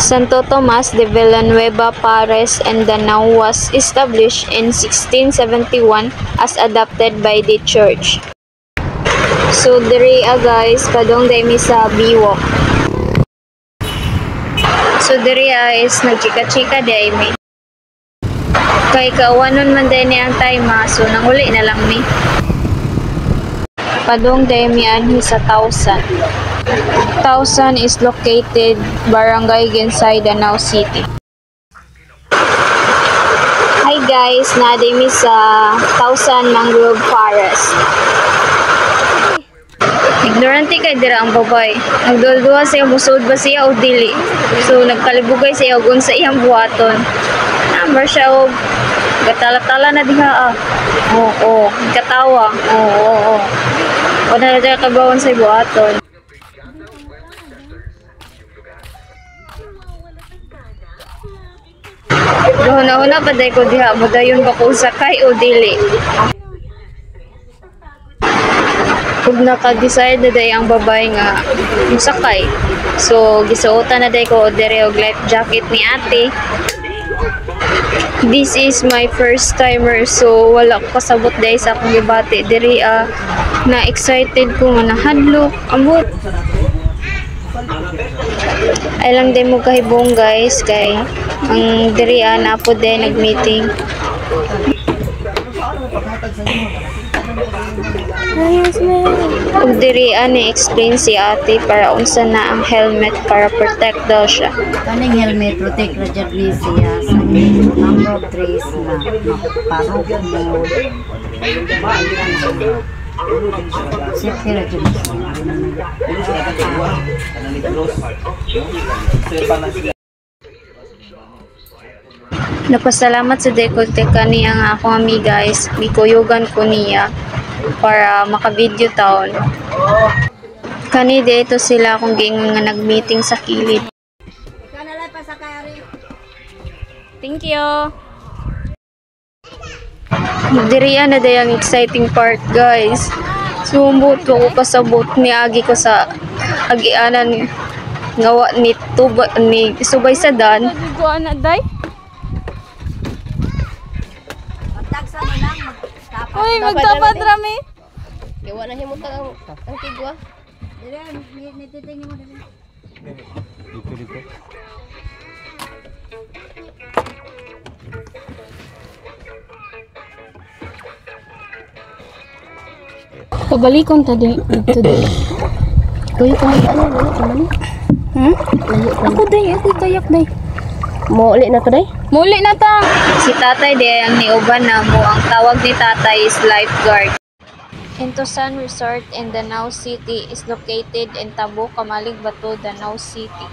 Santo Tomas de Villanueva Pares and Danao was established in 1671 as adopted by the church. So diri guys, padong day mi sa Biwok. So diri is nagchika-chika day mi. Kay kawanon man day ni ang time so nanguli na lang mi. Padong day mi anhi sa Tausan. Tausan is located Barangay Gensay, Danao City. Hi guys, naday mi sa Tausan Mangrove Forest. Ignorante kay dira ang babay. Nagdulduha siya, musod ba siya o dili. So nagkalibugay siya og unsa iyang buhaton. Number siya og gatala-tala na diha. Oo, katawa. Oo. Wala na dira kabawon sa buhaton. Dohon-na pa day ko diha, mudayon ba ko sakay o dili. Kung naka-decide na day ang babay nga musakay. So, gisuotan na day ko dere og life jacket ni ate. This is my first timer so wala ko kasabot day sa akong gibati. Dere na excited ko nga nahadlok. Ambot. Ay lang din mo kahibong guys kay ang dere na po day nag-meeting. Ug diri ani explain si ate para unsa na ang helmet para protect daw siya. Kaning helmet protect ra jud ni siya sa number of trees na maparog mo. Safety ra jud. Napasalamat sa dekolte kaniya nga akong amiga guys. Gikuyugan ko niya para maka-video taon. Kani dito sila kung gingon nga nag-meeting sa kilid. Thank you. Diriya na dayang exciting part guys. Sumbot ko pasabot ni agi ko sa agianan ngawa ni tuba ni subay sa dan. Kuan na day. Uy, magtapat rami. Gawa na himutang ang tigwa. Dire, nititingin mo dire. Dito. Pabalikon ta din dito din. Kuya ko ano naman? Ako day, ako kayak day. Mo uli na to day? Muli na ta. Si tatay day ang niuban na mo. Ang tawag ni tatay is lifeguard. Intosan Resort in Danao City is located in Tabo, Kamalig Bato, Danao City.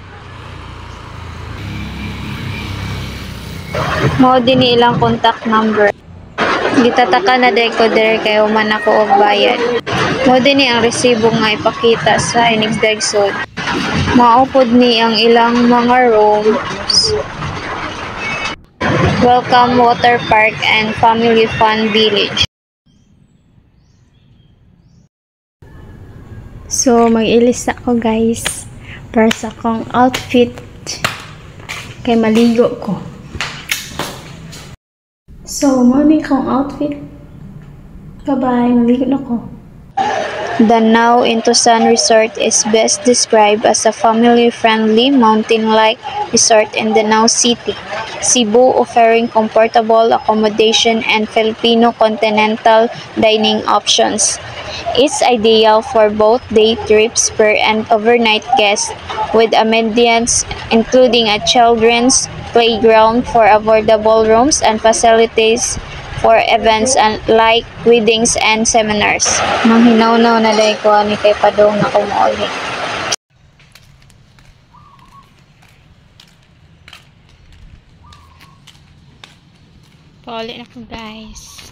Mao din ni ilang contact number. Gitataka na day ko dire kay human ako og bayad. Mao din ni ang resibo nga ipakita sa inig dagsod. Maupod ni ang ilang mga rooms. Welcome Water Park and Family Fun Village. So, mag-ilis ako guys para sa akong outfit kay maligo ko. So, morning kong outfit. Bye-bye, maligo na ko. Danao Intosan Resort is best described as a family-friendly mountain-like resort in Danao City, Cebu, offering comfortable accommodation and Filipino continental dining options. It's ideal for both day trips and overnight guests, with amenities including a children's playground for affordable rooms and facilities for events and like weddings and seminars. Nang hinaw-naw na day ko ani kay padong na kumuuli. Pauli na ko guys.